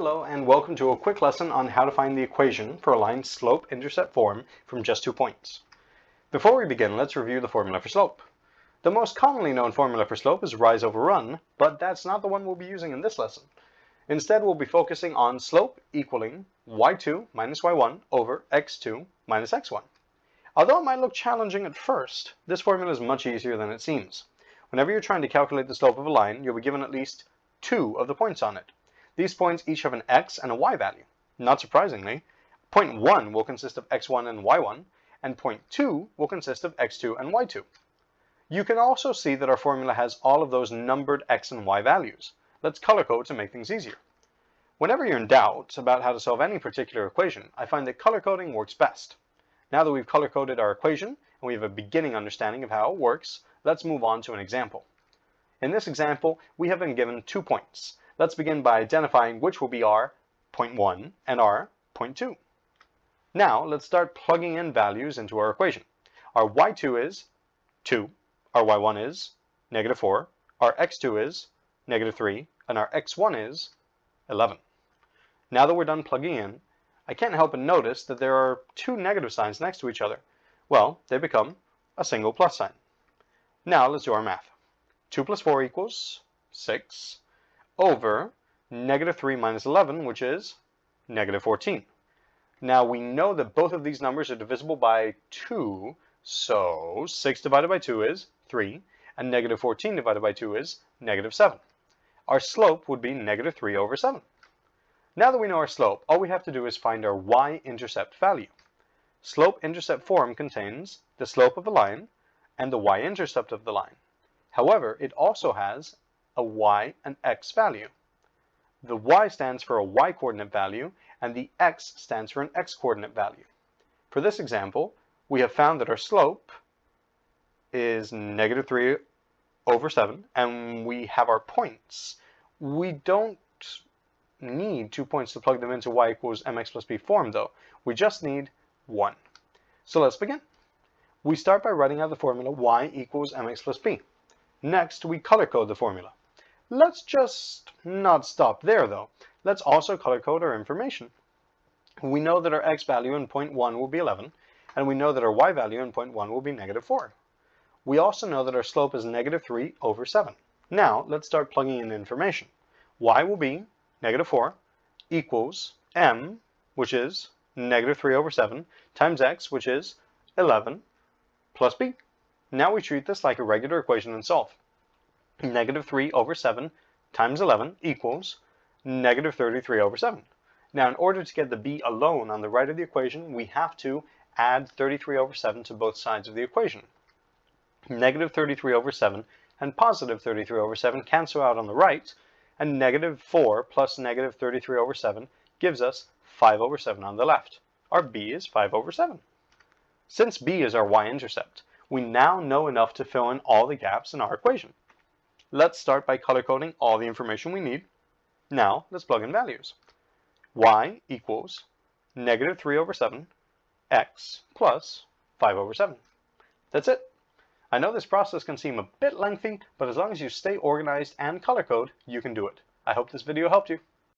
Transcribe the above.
Hello and welcome to a quick lesson on how to find the equation for a line's slope-intercept form from just 2 points. Before we begin, let's review the formula for slope. The most commonly known formula for slope is rise over run, but that's not the one we'll be using in this lesson. Instead, we'll be focusing on slope equaling y2 minus y1 over x2 minus x1. Although it might look challenging at first, this formula is much easier than it seems. Whenever you're trying to calculate the slope of a line, you'll be given at least 2 of the points on it. These points each have an x and a y value. Not surprisingly, point 1 will consist of x1 and y1, and point 2 will consist of x2 and y2. You can also see that our formula has all of those numbered x and y values. Let's color code to make things easier. Whenever you're in doubt about how to solve any particular equation, I find that color coding works best. Now that we've color coded our equation and we have a beginning understanding of how it works, let's move on to an example. In this example, we have been given 2 points. Let's begin by identifying which will be our point 1 and our point 2. Now let's start plugging in values into our equation. Our y2 is 2, our y1 is -4, our x2 is -3, and our x1 is 11. Now that we're done plugging in, I can't help but notice that there are 2 negative signs next to each other. Well, they become a single plus sign. Now let's do our math. 2 plus 4 equals 6. Over -3 minus 11, which is -14. Now we know that both of these numbers are divisible by 2, so 6 divided by 2 is 3, and -14 divided by 2 is -7. Our slope would be -3 over 7. Now that we know our slope, all we have to do is find our y-intercept value. Slope-intercept form contains the slope of a line and the y-intercept of the line. However, it also has a y and x value. The y stands for a y-coordinate value and the x stands for an x-coordinate value. For this example, we have found that our slope is -3 over 7 and we have our points. We don't need 2 points to plug them into y equals mx plus b form though. We just need 1. So let's begin. We start by writing out the formula y equals mx plus b. Next, we color code the formula. Let's just not stop there though. Let's also color code our information. We know that our x value in point 1 will be 11, and we know that our y value in point 1 will be -4. We also know that our slope is -3 over 7. Now, let's start plugging in information. Y will be -4 equals m, which is -3 over 7, times x, which is 11, plus b. Now we treat this like a regular equation and solve. -3 over 7 times 11 equals -33 over 7. Now in order to get the b alone on the right of the equation, we have to add 33 over 7 to both sides of the equation. -33 over 7 and +33 over 7 cancel out on the right, and -4 plus -33 over 7 gives us 5 over 7 on the left. Our b is 5 over 7. Since b is our y-intercept, we now know enough to fill in all the gaps in our equation. Let's start by color coding all the information we need. Now, let's plug in values. Y equals -3 over 7, x plus 5 over 7. That's it. I know this process can seem a bit lengthy, but as long as you stay organized and color code, you can do it. I hope this video helped you.